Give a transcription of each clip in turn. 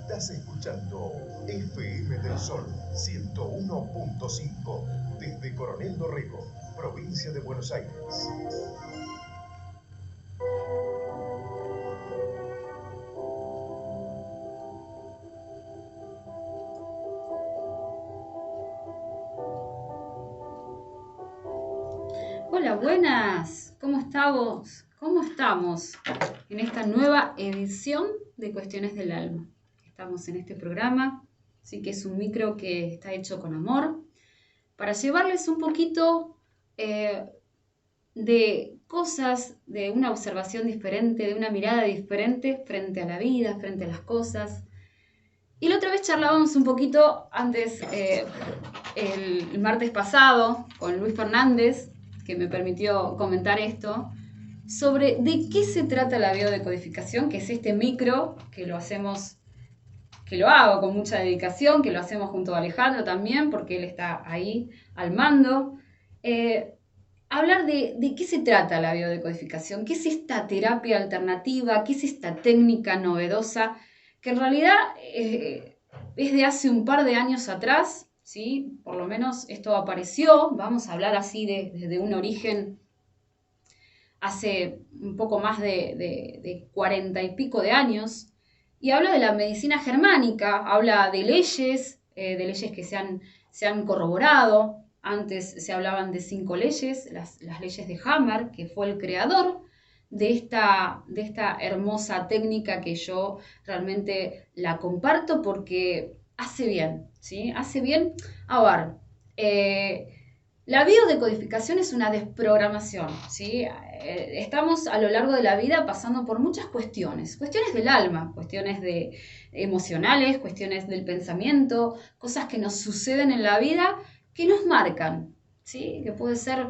Estás escuchando FM del Sol 101.5 desde Coronel Dorrego, provincia de Buenos Aires. Hola, buenas. ¿Cómo estamos? ¿Cómo estamos en esta nueva edición de Cuestiones del Alma? Estamos en este programa, sí que es un micro que está hecho con amor, para llevarles un poquito de cosas, de una observación diferente, de una mirada diferente frente a la vida, frente a las cosas. Y la otra vez charlábamos un poquito antes, el martes pasado, con Luis Fernández, que me permitió comentar esto, sobre de qué se trata la biodecodificación, que es este micro que lo hacemos, que lo hago con mucha dedicación, que lo hacemos junto a Alejandro también, porque él está ahí al mando. Hablar de qué se trata la biodecodificación, qué es esta terapia alternativa, qué es esta técnica novedosa, que en realidad es de hace un par de años atrás, ¿sí? Por lo menos esto apareció, vamos a hablar así desde un origen hace un poco más de 40 y pico de años, y habla de la medicina germánica, habla de leyes que se han corroborado. Antes se hablaban de 5 leyes, las leyes de Hammer, que fue el creador de esta hermosa técnica que yo realmente la comparto porque hace bien, ¿sí? Hace bien. A ver, la biodecodificación es una desprogramación, ¿sí? Estamos a lo largo de la vida pasando por muchas cuestiones del alma, cuestiones emocionales, cuestiones del pensamiento, cosas que nos suceden en la vida que nos marcan, ¿sí? Que puede ser,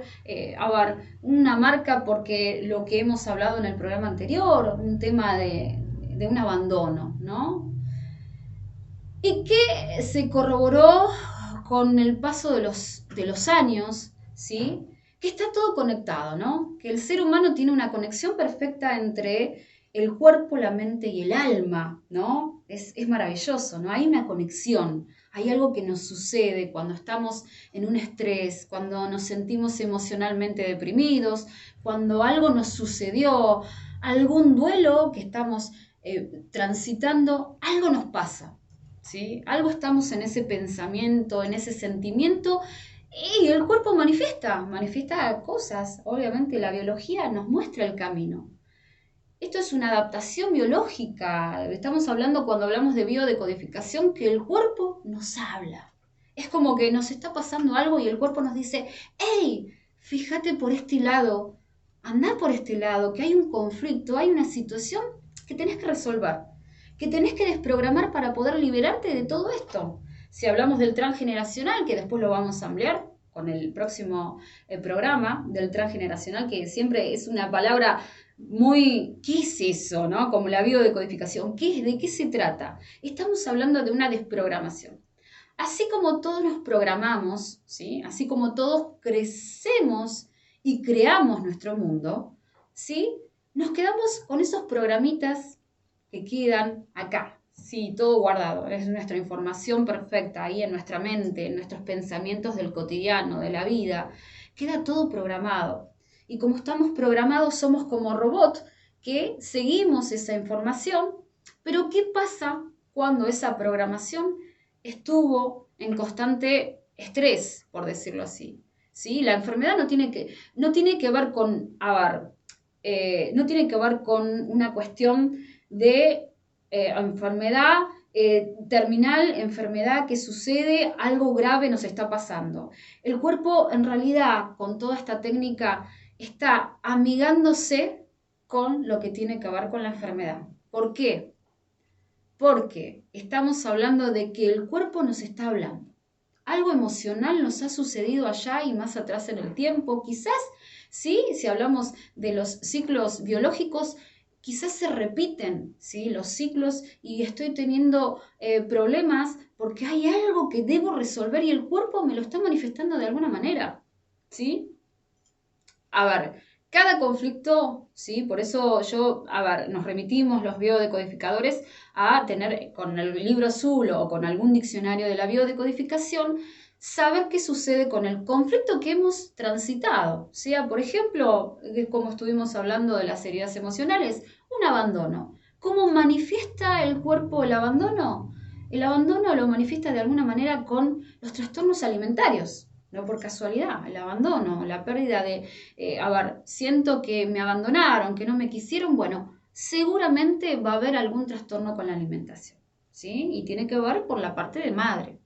una marca porque lo que hemos hablado en el programa anterior, un tema de un abandono, ¿no? Y que se corroboró con el paso de los años, ¿sí? Que está todo conectado, ¿no? Que el ser humano tiene una conexión perfecta entre el cuerpo, la mente y el alma, ¿no? Es maravilloso, ¿no? Hay una conexión, hay algo que nos sucede cuando estamos en un estrés, cuando nos sentimos emocionalmente deprimidos, cuando algo nos sucedió, algún duelo que estamos transitando, algo nos pasa, ¿sí? Algo estamos en ese pensamiento, en ese sentimiento, y el cuerpo manifiesta cosas. Obviamente la biología nos muestra el camino. Esto es una adaptación biológica. Estamos hablando, cuando hablamos de biodecodificación, que el cuerpo nos habla. Es como que nos está pasando algo y el cuerpo nos dice: ¡hey! Fíjate por este lado, andá por este lado, que hay un conflicto, hay una situación que tenés que resolver, que tenés que desprogramar para poder liberarte de todo esto. Si hablamos del transgeneracional, que después lo vamos a ampliar con el próximo programa del transgeneracional, que siempre es una palabra muy, ¿qué es eso, no? Como la biodecodificación, ¿de qué se trata? Estamos hablando de una desprogramación. Así como todos nos programamos, ¿sí? Así como todos crecemos y creamos nuestro mundo, ¿sí? Nos quedamos con esos programitas que quedan acá, sí, todo guardado. Es nuestra información perfecta ahí en nuestra mente, en nuestros pensamientos del cotidiano, de la vida. Queda todo programado. Y como estamos programados, somos como robots que seguimos esa información. Pero ¿qué pasa cuando esa programación estuvo en constante estrés, por decirlo así? ¿Sí? La enfermedad no tiene que ver con, no tiene que ver con una cuestión de enfermedad terminal, enfermedad que sucede, algo grave nos está pasando. El cuerpo, en realidad, con toda esta técnica, está amigándose con lo que tiene que ver con la enfermedad. ¿Por qué? porque estamos hablando de que el cuerpo nos está hablando. Algo emocional nos ha sucedido allá y más atrás en el tiempo. Quizás, sí, si hablamos de los ciclos biológicos, quizás se repiten, ¿sí?, los ciclos y estoy teniendo problemas porque hay algo que debo resolver y el cuerpo me lo está manifestando de alguna manera, ¿sí? A ver, cada conflicto, ¿sí? Por eso nos remitimos los biodecodificadores a tener con el libro azul o con algún diccionario de la biodecodificación, saber qué sucede con el conflicto que hemos transitado. Sea, por ejemplo, como estuvimos hablando de las heridas emocionales, un abandono. ¿Cómo manifiesta el cuerpo el abandono? El abandono lo manifiesta de alguna manera con los trastornos alimentarios. No por casualidad, el abandono, la pérdida de, siento que me abandonaron, que no me quisieron, bueno, seguramente va a haber algún trastorno con la alimentación, ¿sí? Y tiene que ver por la parte de madre.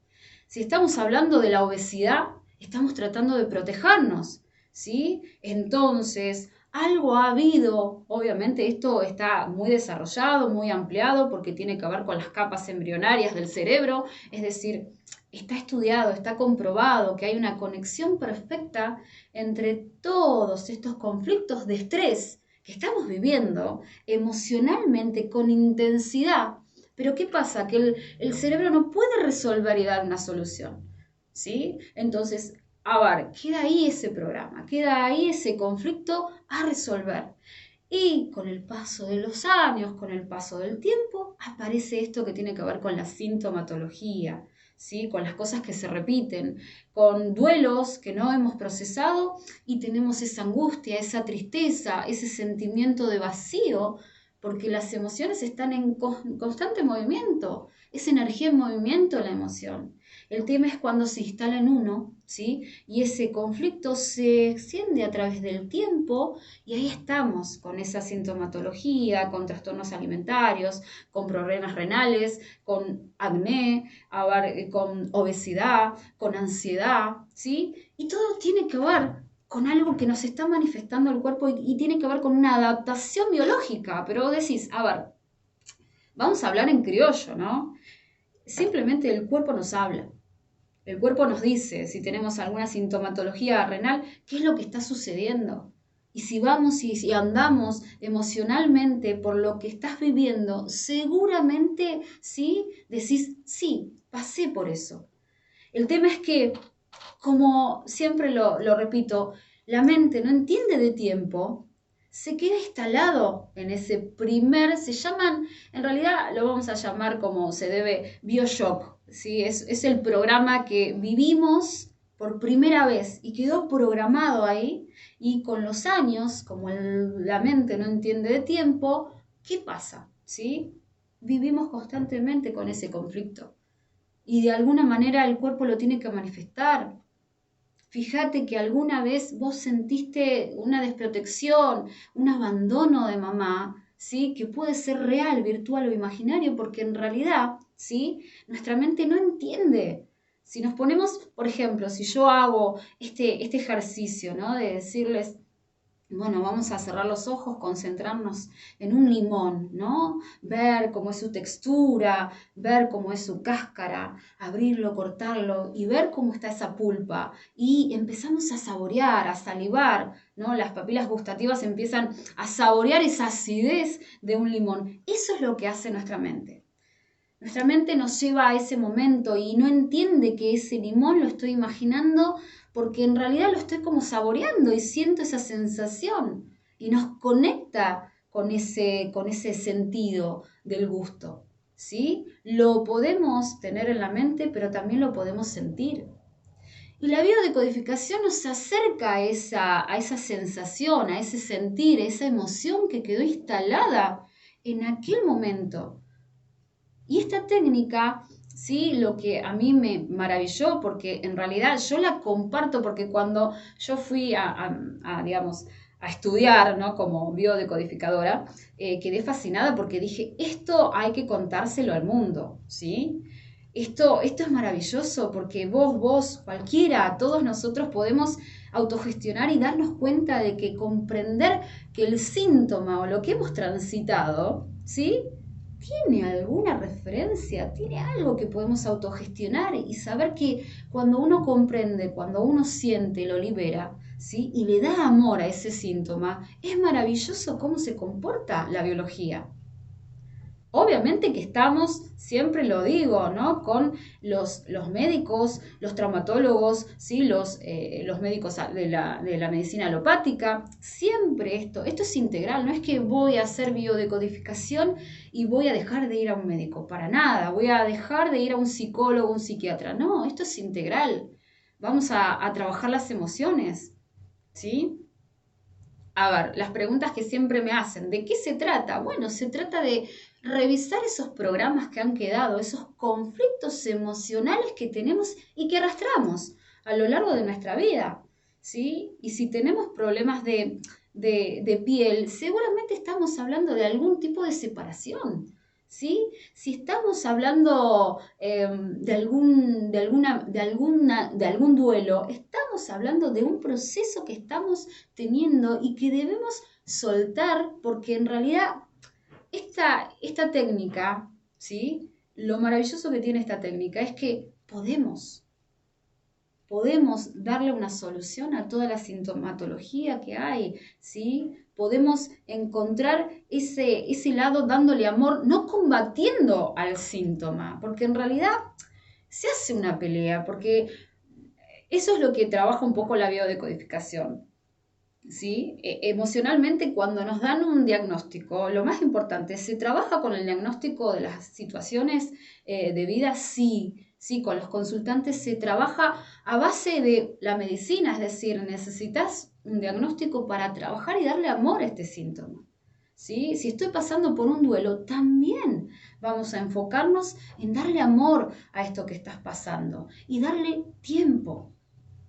Si estamos hablando de la obesidad, estamos tratando de protegernos, ¿sí? Entonces, algo ha habido, obviamente esto está muy desarrollado, muy ampliado, porque tiene que ver con las capas embrionarias del cerebro, es decir, está estudiado, está comprobado que hay una conexión perfecta entre todos estos conflictos de estrés que estamos viviendo emocionalmente con intensidad. Pero ¿qué pasa? Que el cerebro no puede resolver y dar una solución, ¿sí? Entonces, queda ahí ese programa, queda ahí ese conflicto a resolver. Y con el paso de los años, con el paso del tiempo, aparece esto que tiene que ver con la sintomatología, ¿sí? Con las cosas que se repiten, con duelos que no hemos procesado y tenemos esa angustia, esa tristeza, ese sentimiento de vacío, porque las emociones están en constante movimiento, es energía en movimiento la emoción. El tema es cuando se instala en uno, ¿sí? Y ese conflicto se extiende a través del tiempo y ahí estamos con esa sintomatología, con trastornos alimentarios, con problemas renales, con acné, con obesidad, con ansiedad, ¿sí? Y todo tiene que ver con algo que nos está manifestando el cuerpo y tiene que ver con una adaptación biológica. Pero decís, vamos a hablar en criollo, ¿no? Simplemente el cuerpo nos habla. El cuerpo nos dice si tenemos alguna sintomatología renal, qué es lo que está sucediendo. Y si vamos y si andamos emocionalmente por lo que estás viviendo, seguramente sí decís, sí, pasé por eso. El tema es que, como siempre lo repito, la mente no entiende de tiempo, se queda instalado en ese se llaman, en realidad lo vamos a llamar como se debe, BioShock, ¿sí? Es el programa que vivimos por primera vez y quedó programado ahí y con los años, como la mente no entiende de tiempo, ¿qué pasa? ¿Sí? Vivimos constantemente con ese conflicto y de alguna manera el cuerpo lo tiene que manifestar. Fíjate que alguna vez vos sentiste una desprotección, un abandono de mamá, ¿sí? Que puede ser real, virtual o imaginario, porque en realidad, ¿sí? Nuestra mente no entiende. Si nos ponemos, por ejemplo, si yo hago este ejercicio, ¿no? De decirles, bueno, vamos a cerrar los ojos, concentrarnos en un limón, ¿no? Ver cómo es su textura, ver cómo es su cáscara, abrirlo, cortarlo y ver cómo está esa pulpa. Y empezamos a saborear, a salivar, ¿no? Las papilas gustativas empiezan a saborear esa acidez de un limón. Eso es lo que hace nuestra mente. Nuestra mente nos lleva a ese momento y no entiende que ese limón lo estoy imaginando porque en realidad lo estoy como saboreando y siento esa sensación y nos conecta con ese sentido del gusto, ¿sí? Lo podemos tener en la mente, pero también lo podemos sentir. Y la biodecodificación nos acerca a esa sensación, a ese sentir, a esa emoción que quedó instalada en aquel momento. Y esta técnica, sí, lo que a mí me maravilló, porque en realidad yo la comparto, porque cuando yo fui digamos, a estudiar, ¿no? Como biodecodificadora, quedé fascinada porque dije, esto hay que contárselo al mundo, ¿sí? Esto es maravilloso porque vos, cualquiera, todos nosotros podemos autogestionar y darnos cuenta de que comprender que el síntoma o lo que hemos transitado, ¿sí? ¿tiene alguna referencia? ¿Tiene algo que podemos autogestionar y saber que cuando uno comprende, cuando uno siente, lo libera, ¿sí? Y le da amor a ese síntoma, es maravilloso cómo se comporta la biología. Obviamente que estamos, siempre lo digo, ¿no? Con los médicos, los traumatólogos, ¿sí? Los médicos de la medicina alopática. Siempre esto es integral. No es que voy a hacer biodecodificación y voy a dejar de ir a un médico. Para nada. Voy a dejar de ir a un psicólogo, un psiquiatra. No, esto es integral. Vamos a trabajar las emociones, ¿sí? A ver, las preguntas que siempre me hacen, ¿de qué se trata? Bueno, se trata de revisar esos programas que han quedado, esos conflictos emocionales que tenemos y que arrastramos a lo largo de nuestra vida, ¿sí? Y si tenemos problemas de piel, seguramente estamos hablando de algún tipo de separación, ¿sí? Si estamos hablando de algún duelo, estamos hablando de un proceso que estamos teniendo y que debemos soltar, porque en realidad esta técnica, ¿sí? Lo maravilloso que tiene esta técnica es que podemos darle una solución a toda la sintomatología que hay, ¿sí? Podemos encontrar ese lado dándole amor, no combatiendo al síntoma, porque en realidad se hace una pelea, porque eso es lo que trabaja un poco la biodecodificación, ¿sí? Emocionalmente, cuando nos dan un diagnóstico, lo más importante, ¿se trabaja con el diagnóstico de las situaciones de vida? Sí. Sí, con los consultantes se trabaja a base de la medicina, es decir, necesitas un diagnóstico para trabajar y darle amor a este síntoma. ¿Sí? Si estoy pasando por un duelo, también vamos a enfocarnos en darle amor a esto que estás pasando y darle tiempo,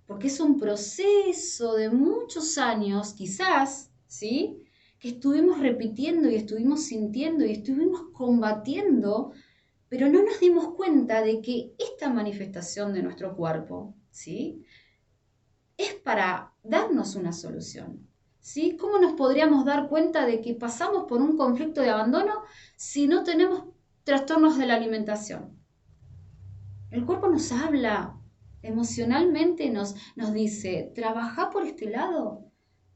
porque es un proceso de muchos años, quizás, ¿sí? Que estuvimos repitiendo y estuvimos sintiendo y estuvimos combatiendo, pero no nos dimos cuenta de que esta manifestación de nuestro cuerpo, ¿sí? Es para darnos una solución, ¿sí? ¿Cómo nos podríamos dar cuenta de que pasamos por un conflicto de abandono si no tenemos trastornos de la alimentación? El cuerpo nos habla, emocionalmente nos dice, trabaja por este lado.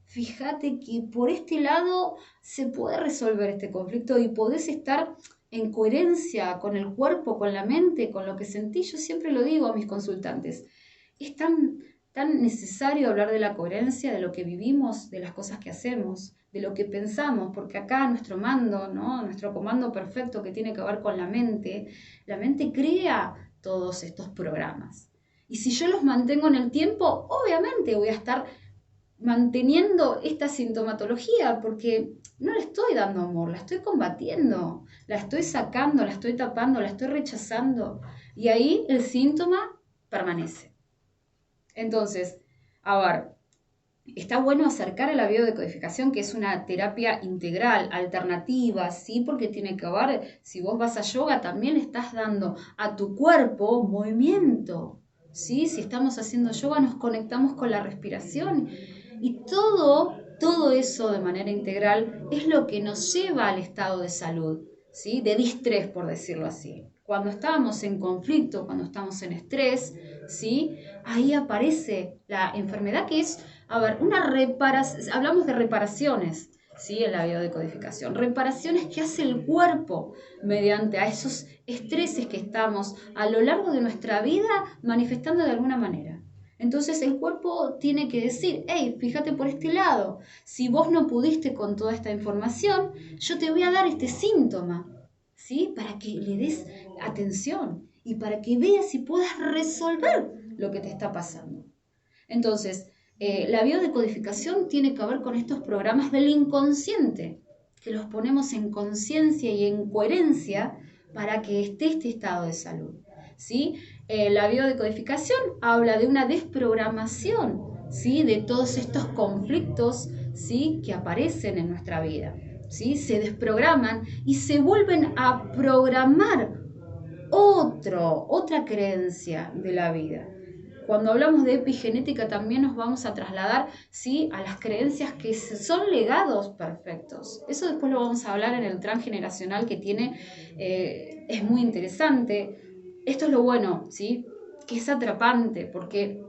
Fíjate que por este lado se puede resolver este conflicto y podés estar en coherencia con el cuerpo, con la mente, con lo que sentís. Yo siempre lo digo a mis consultantes. Es tan necesario hablar de la coherencia, de lo que vivimos, de las cosas que hacemos, de lo que pensamos, porque acá nuestro mando, ¿no? Nuestro comando perfecto que tiene que ver con la mente crea todos estos programas. Y si yo los mantengo en el tiempo, obviamente voy a estar manteniendo esta sintomatología porque no le estoy dando amor, la estoy combatiendo, la estoy sacando, la estoy tapando, la estoy rechazando. Y ahí el síntoma permanece. Entonces, a ver, está bueno acercar a la biodecodificación, que es una terapia integral, alternativa, ¿sí? Porque tiene que ver, si vos vas a yoga, también le estás dando a tu cuerpo movimiento, ¿sí? Si estamos haciendo yoga, nos conectamos con la respiración. Y todo eso de manera integral es lo que nos lleva al estado de salud, ¿sí? De distrés, por decirlo así. Cuando estamos en conflicto, cuando estamos en estrés, ¿sí? Ahí aparece la enfermedad que es, a ver, hablamos de reparaciones, ¿sí? En la biodecodificación. Reparaciones que hace el cuerpo mediante a esos estreses que estamos a lo largo de nuestra vida manifestando de alguna manera. Entonces el cuerpo tiene que decir, hey, fíjate por este lado, si vos no pudiste con toda esta información, yo te voy a dar este síntoma, ¿sí? Para que le des atención y para que veas si puedas resolver lo que te está pasando. Entonces, la biodecodificación tiene que ver con estos programas del inconsciente, que los ponemos en conciencia y en coherencia para que esté este estado de salud, ¿sí? La biodecodificación habla de una desprogramación, ¿sí? De todos estos conflictos, ¿sí? Que aparecen en nuestra vida, ¿sí? Se desprograman y se vuelven a programar otra creencia de la vida. cuando hablamos de epigenética también nos vamos a trasladar, ¿sí?, a las creencias que son legados perfectos. Eso después lo vamos a hablar en el transgeneracional que tiene, es muy interesante. Esto es lo bueno, ¿sí?, que es atrapante porque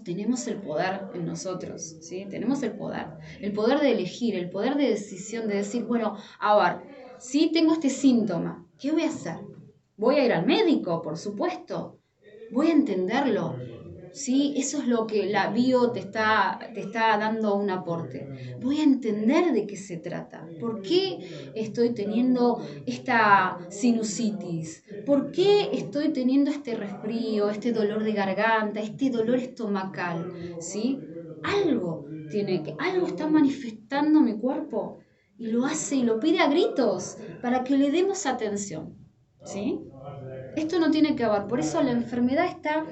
tenemos el poder en nosotros, ¿sí? Tenemos el poder de elegir, el poder de decisión, de decir, bueno, a ver, si tengo este síntoma, ¿qué voy a hacer? Voy a ir al médico, por supuesto, voy a entenderlo, ¿sí? Eso es lo que la bio te está dando un aporte. Voy a entender de qué se trata. ¿Por qué estoy teniendo esta sinusitis? ¿Por qué estoy teniendo este resfrío, este dolor de garganta, este dolor estomacal? ¿Sí? Algo está manifestando mi cuerpo y lo hace y lo pide a gritos para que le demos atención. ¿Sí? Esto no tiene que ver, por eso la enfermedad está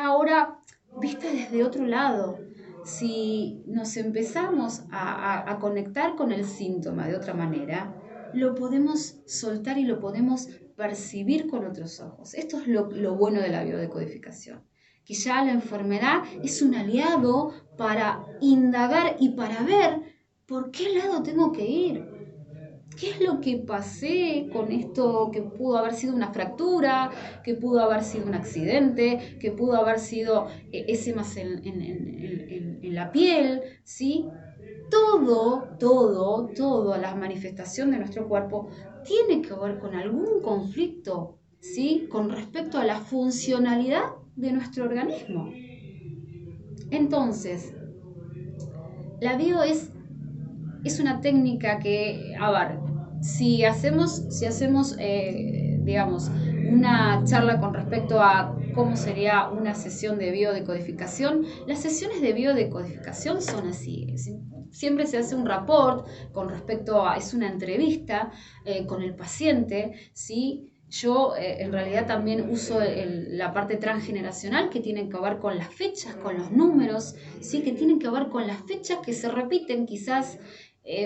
ahora vista desde otro lado. Si nos empezamos a conectar con el síntoma de otra manera, lo podemos soltar y lo podemos percibir con otros ojos. Esto es lo bueno de la biodecodificación, que ya la enfermedad es un aliado para indagar y para ver por qué lado tengo que ir. ¿Qué es lo que pasé con esto que pudo haber sido una fractura, que pudo haber sido un accidente, que pudo haber sido esemas en la piel? ¿Sí? Toda la manifestación de nuestro cuerpo tiene que ver con algún conflicto, ¿sí?, con respecto a la funcionalidad de nuestro organismo. Entonces, la bio es una técnica que, a ver, si hacemos digamos, una charla con respecto a cómo sería una sesión de biodecodificación, las sesiones de biodecodificación son así. Siempre se hace un rapport con respecto a, es una entrevista con el paciente, ¿sí? Yo en realidad también uso la parte transgeneracional que tiene que ver con las fechas, con los números, ¿sí?, que tienen que ver con las fechas que se repiten. Quizás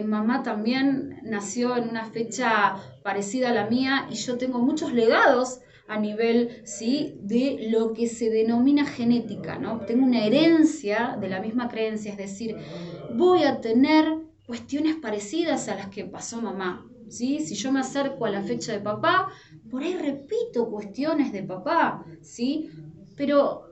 mamá también nació en una fecha parecida a la mía y yo tengo muchos legados a nivel, ¿sí?, de lo que se denomina genética, ¿no? Tengo una herencia de la misma creencia, es decir, voy a tener cuestiones parecidas a las que pasó mamá, ¿sí? Si yo me acerco a la fecha de papá, por ahí repito cuestiones de papá, ¿sí? Pero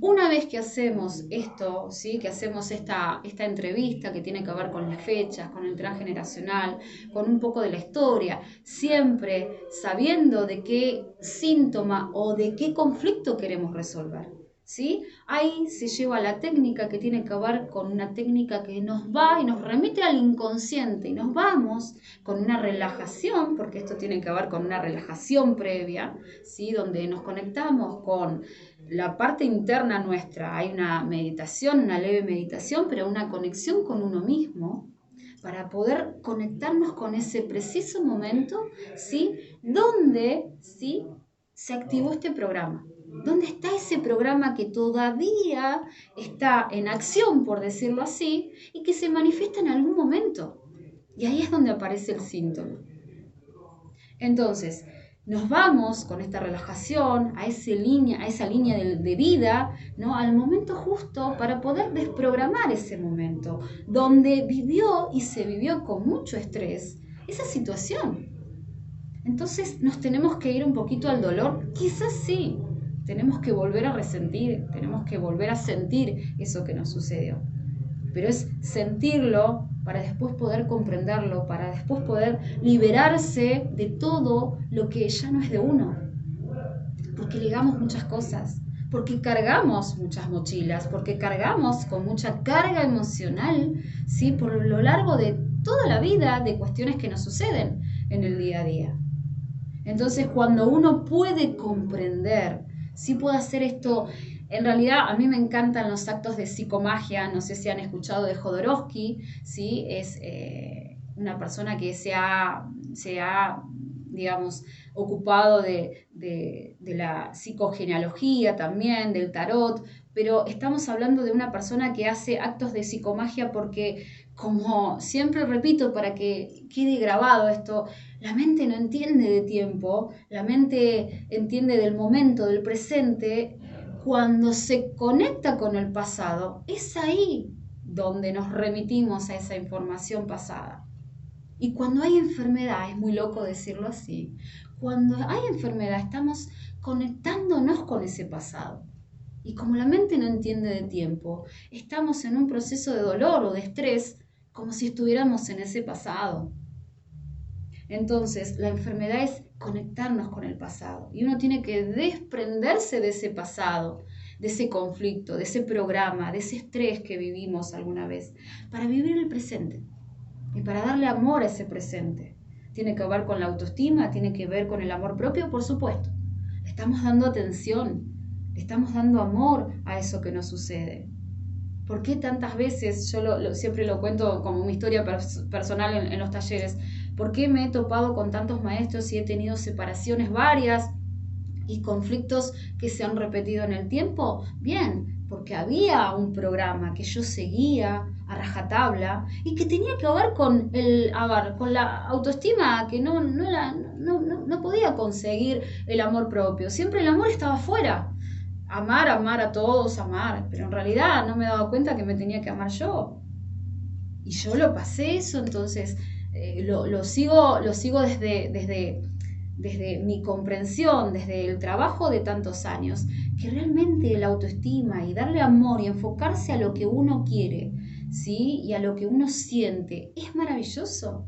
una vez que hacemos esto, ¿sí?, que hacemos esta entrevista que tiene que ver con las fechas, con el transgeneracional, con un poco de la historia, siempre sabiendo de qué síntoma o de qué conflicto queremos resolver, ¿sí? Ahí se lleva la técnica que tiene que ver con una técnica que nos va y nos remite al inconsciente y nos vamos con una relajación, porque esto tiene que ver con una relajación previa, ¿sí?, donde nos conectamos con la parte interna nuestra. Hay una meditación, una leve meditación, pero una conexión con uno mismo para poder conectarnos con ese preciso momento, ¿sí?, donde, ¿sí?, se activó este programa. ¿Dónde está ese programa que todavía está en acción, por decirlo así, y que se manifiesta en algún momento? Y ahí es donde aparece el síntoma. Entonces, nos vamos con esta relajación a esa línea de vida, ¿no?, al momento justo para poder desprogramar ese momento donde vivió y se vivió con mucho estrés esa situación. Entonces nos tenemos que ir un poquito al dolor, quizás sí, tenemos que volver a resentir, tenemos que volver a sentir eso que nos sucedió. Pero es sentirlo para después poder comprenderlo, para después poder liberarse de todo lo que ya no es de uno. Porque ligamos muchas cosas, porque cargamos muchas mochilas, porque cargamos con mucha carga emocional, ¿sí?, por lo largo de toda la vida, de cuestiones que nos suceden en el día a día. Entonces, cuando uno puede comprender, sí puede hacer esto. En realidad, a mí me encantan los actos de psicomagia. No sé si han escuchado de Jodorowsky, ¿sí? Es una persona que se ha digamos, ocupado de la psicogenealogía también, del tarot, pero estamos hablando de una persona que hace actos de psicomagia porque, como siempre repito, para que quede grabado esto, La mente no entiende de tiempo, la mente entiende del momento, del presente. Cuando se conecta con el pasado, es ahí donde nos remitimos a esa información pasada. Y cuando hay enfermedad, es muy loco decirlo así, cuando hay enfermedad estamos conectándonos con ese pasado. Y como la mente no entiende de tiempo, estamos en un proceso de dolor o de estrés como si estuviéramos en ese pasado. Entonces, la enfermedad es conectarnos con el pasado y uno tiene que desprenderse de ese pasado, de ese conflicto, de ese programa, de ese estrés que vivimos alguna vez, para vivir el presente y para darle amor a ese presente. Tiene que ver con la autoestima, tiene que ver con el amor propio, por supuesto. Le estamos dando atención, le estamos dando amor a eso que nos sucede. ¿Por qué tantas veces, yo siempre lo cuento como mi historia personal en los talleres, por qué me he topado con tantos maestros y he tenido separaciones varias y conflictos que se han repetido en el tiempo? Bien, porque había un programa que yo seguía a rajatabla y que tenía que ver con con la autoestima, que no podía conseguir el amor propio. Siempre el amor estaba afuera. Amar a todos, amar, pero en realidad no me daba cuenta que me tenía que amar yo. Y yo lo pasé eso, entonces lo sigo desde mi comprensión, desde el trabajo de tantos años, que realmente la autoestima y darle amor y enfocarse a lo que uno quiere, ¿sí? Y a lo que uno siente, es maravilloso.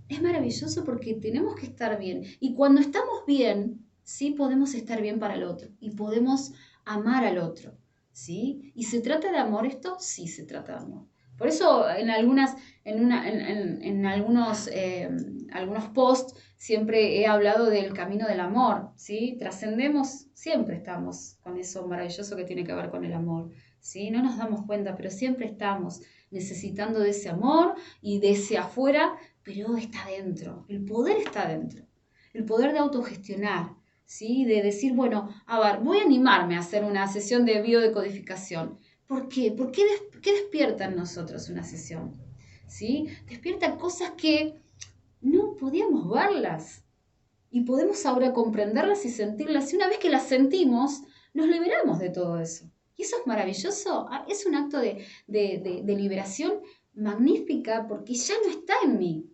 Es maravilloso porque tenemos que estar bien. Y cuando estamos bien, sí podemos estar bien para el otro y podemos amar al otro, ¿sí? ¿Y se trata de amor esto? Sí, se trata de amor. Por eso algunos posts siempre he hablado del camino del amor, ¿sí? Trascendemos, siempre estamos con eso maravilloso que tiene que ver con el amor, ¿sí? No nos damos cuenta, pero siempre estamos necesitando de ese amor y de ese afuera, pero está dentro, el poder está dentro, el poder de autogestionar, ¿sí? De decir, bueno, a ver, voy a animarme a hacer una sesión de biodecodificación. ¿Por qué? ¿Qué despierta en nosotros una sesión? ¿Sí? Despierta cosas que no podíamos verlas y podemos ahora comprenderlas y sentirlas. Y una vez que las sentimos, nos liberamos de todo eso. Y eso es maravilloso, es un acto de liberación magnífica porque ya no está en mí.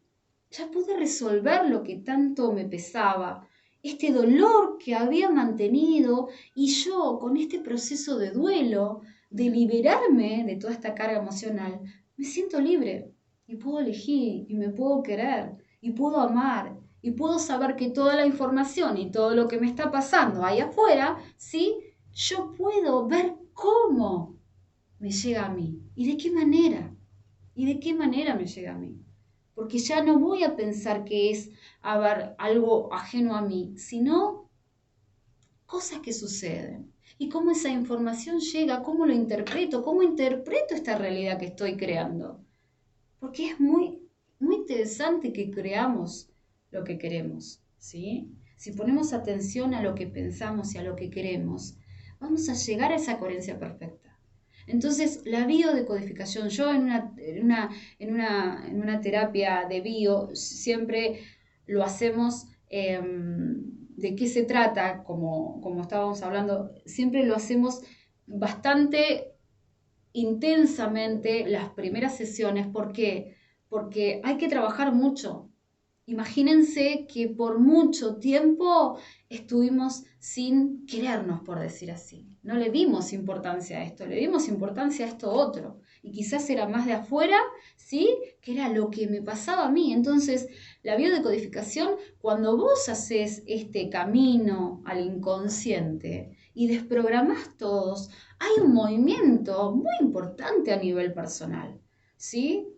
Ya pude resolver lo que tanto me pesaba, este dolor que había mantenido, y yo con este proceso de duelo, de liberarme de toda esta carga emocional, me siento libre y puedo elegir y me puedo querer y puedo amar y puedo saber que toda la información y todo lo que me está pasando ahí afuera, ¿sí? Yo puedo ver cómo me llega a mí y de qué manera me llega a mí. Porque ya no voy a pensar que es algo ajeno a mí, sino cosas que suceden. Y cómo esa información llega, cómo cómo interpreto esta realidad que estoy creando. Porque es muy interesante que creamos lo que queremos, ¿sí? Si ponemos atención a lo que pensamos y a lo que queremos, vamos a llegar a esa coherencia perfecta. Entonces, la biodecodificación, yo en una terapia de bio, siempre lo hacemos, ¿de qué se trata? Como estábamos hablando, siempre lo hacemos bastante intensamente las primeras sesiones. ¿Por qué? Porque hay que trabajar mucho. Imagínense que por mucho tiempo estuvimos sin querernos, por decir así. No le dimos importancia a esto, le dimos importancia a esto otro. Y quizás era más de afuera, ¿sí? Que era lo que me pasaba a mí. Entonces, la biodecodificación, cuando vos haces este camino al inconsciente y desprogramás todos, hay un movimiento muy importante a nivel personal, ¿sí?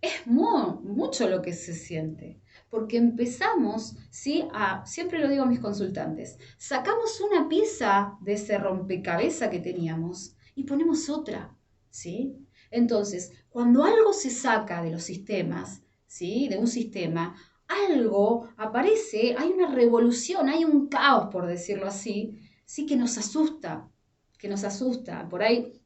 Es mucho lo que se siente, porque empezamos, ¿sí? Siempre lo digo a mis consultantes, sacamos una pieza de ese rompecabezas que teníamos y ponemos otra, ¿sí? Entonces, cuando algo se saca de los sistemas, ¿sí? De un sistema, algo aparece, hay una revolución, hay un caos, por decirlo así, ¿sí? Que nos asusta, Por ahí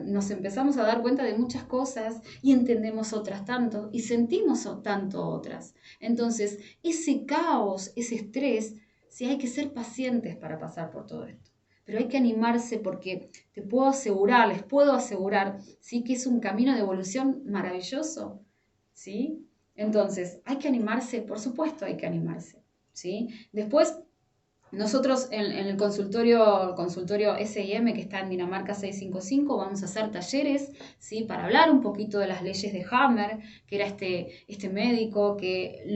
nos empezamos a dar cuenta de muchas cosas y entendemos otras tanto y sentimos tanto otras. Entonces, ese caos, ese estrés, sí hay que ser pacientes para pasar por todo esto. Pero hay que animarse porque te puedo asegurar, les puedo asegurar, ¿sí? Que es un camino de evolución maravilloso, ¿sí? Entonces, hay que animarse, por supuesto hay que animarse, ¿sí? Después, nosotros en el consultorio SIM que está en Dinamarca 655 vamos a hacer talleres, ¿sí? Para hablar un poquito de las leyes de Hammer, que era este médico que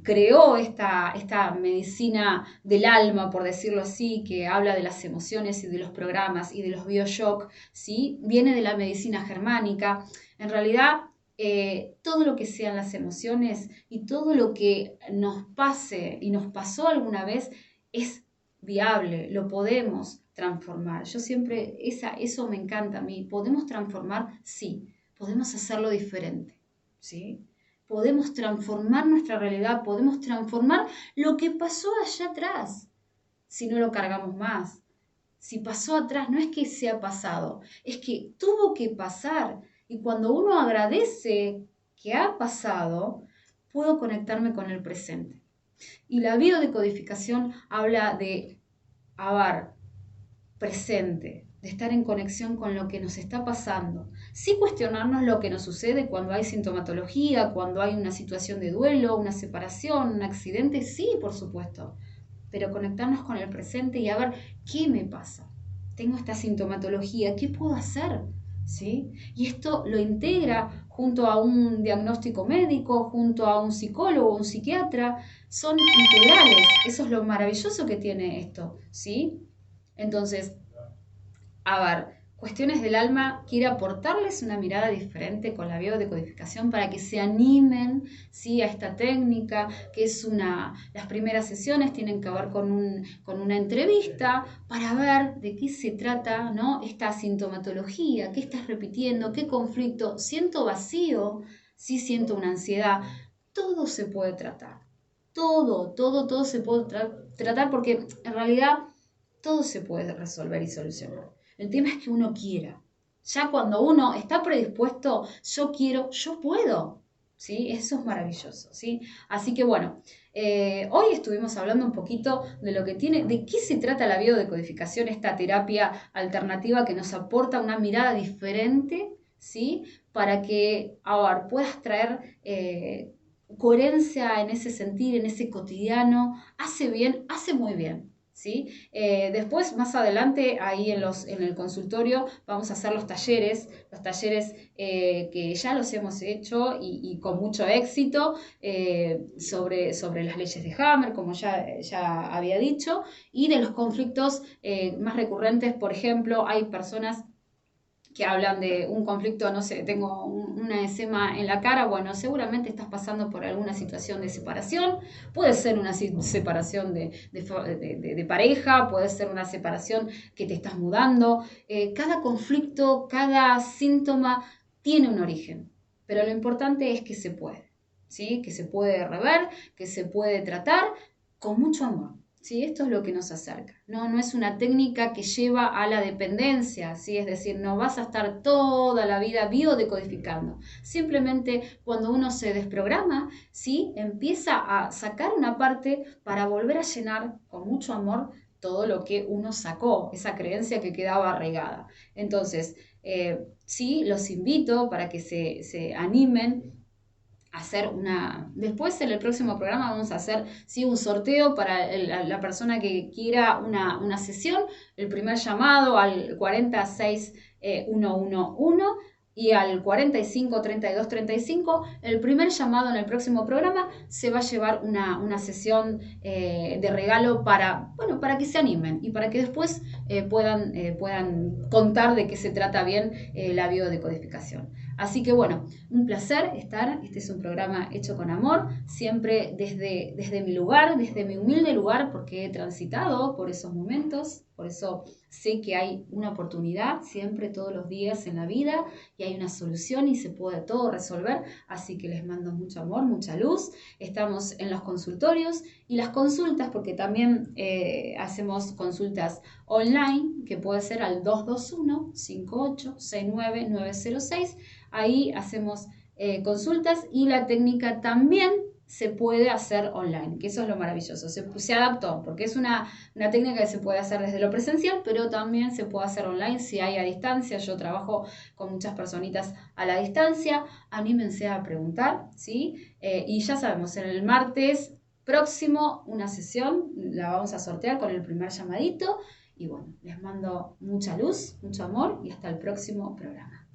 creó esta medicina del alma, por decirlo así, que habla de las emociones y de los programas y de los bioshock, ¿sí? Viene de la medicina germánica. En realidad, todo lo que sean las emociones y todo lo que nos pase y nos pasó alguna vez es viable, lo podemos transformar. Yo siempre, eso me encanta a mí. ¿Podemos transformar? Sí. Podemos hacerlo diferente, ¿sí? Podemos transformar nuestra realidad, podemos transformar lo que pasó allá atrás, si no lo cargamos más. Si pasó atrás, no es que sea pasado, es que tuvo que pasar. Y cuando uno agradece que ha pasado, puedo conectarme con el presente. Y la biodecodificación habla de presente, de estar en conexión con lo que nos está pasando. Sí cuestionarnos lo que nos sucede cuando hay sintomatología, cuando hay una situación de duelo, una separación, un accidente, sí, por supuesto. Pero conectarnos con el presente y a ver qué me pasa. Tengo esta sintomatología, ¿qué puedo hacer? ¿Sí? Y esto lo integra junto a un diagnóstico médico, junto a un psicólogo, un psiquiatra. Son integrales. Eso es lo maravilloso que tiene esto, ¿sí? Entonces, cuestiones del alma, quiere aportarles una mirada diferente con la biodecodificación para que se animen, ¿sí? A esta técnica, que es las primeras sesiones tienen que ver con una entrevista para ver de qué se trata, ¿no? Esta sintomatología, qué estás repitiendo, qué conflicto, siento vacío, sí siento una ansiedad, todo se puede tratar, todo se puede tratar porque en realidad todo se puede resolver y solucionar. El tema es que uno quiera. Ya cuando uno está predispuesto, yo quiero, yo puedo. ¿Sí? Eso es maravilloso. ¿Sí? Así que bueno, hoy estuvimos hablando un poquito de qué se trata la biodecodificación, esta terapia alternativa que nos aporta una mirada diferente, ¿sí? Para que puedas traer coherencia en ese sentir, en ese cotidiano. Hace bien, hace muy bien. ¿Sí? Después, más adelante, ahí en el consultorio, vamos a hacer los talleres que ya los hemos hecho y con mucho éxito sobre las leyes de Hammer, como ya había dicho, y de los conflictos más recurrentes. Por ejemplo, hay personas que hablan de un conflicto, no sé, tengo una eczema en la cara, bueno, seguramente estás pasando por alguna situación de separación, puede ser una separación de pareja, puede ser una separación que te estás mudando, cada conflicto, cada síntoma tiene un origen, pero lo importante es que se puede, ¿sí? Que se puede rever, que se puede tratar con mucho amor. ¿Sí? Esto es lo que nos acerca. No es una técnica que lleva a la dependencia, ¿sí? Es decir, no vas a estar toda la vida biodecodificando. Simplemente cuando uno se desprograma, ¿sí? Empieza a sacar una parte para volver a llenar con mucho amor todo lo que uno sacó, esa creencia que quedaba arraigada. Entonces, sí, los invito para que se animen hacer después en el próximo programa vamos a hacer un sorteo para la persona que quiera una sesión, el primer llamado al 46111 y al 45 32 35, el primer llamado en el próximo programa se va a llevar una sesión de regalo para que se animen y para que después puedan contar de qué se trata bien la biodecodificación. Así que bueno, un placer estar. Este es un programa hecho con amor, siempre desde mi lugar, desde mi humilde lugar, porque he transitado por esos momentos, Por eso sé que hay una oportunidad siempre, todos los días en la vida, y hay una solución y se puede todo resolver. Así que les mando mucho amor, mucha luz. Estamos en los consultorios y las consultas, porque también hacemos consultas online, que puede ser al 221-5869-906. Ahí hacemos consultas y la técnica también se puede hacer online, que eso es lo maravilloso, se adaptó, porque es una técnica que se puede hacer desde lo presencial, pero también se puede hacer online si hay a distancia. Yo trabajo con muchas personitas a la distancia, anímense a preguntar, ¿sí? Y ya sabemos, en el martes próximo una sesión, la vamos a sortear con el primer llamadito, y bueno, les mando mucha luz, mucho amor, y hasta el próximo programa.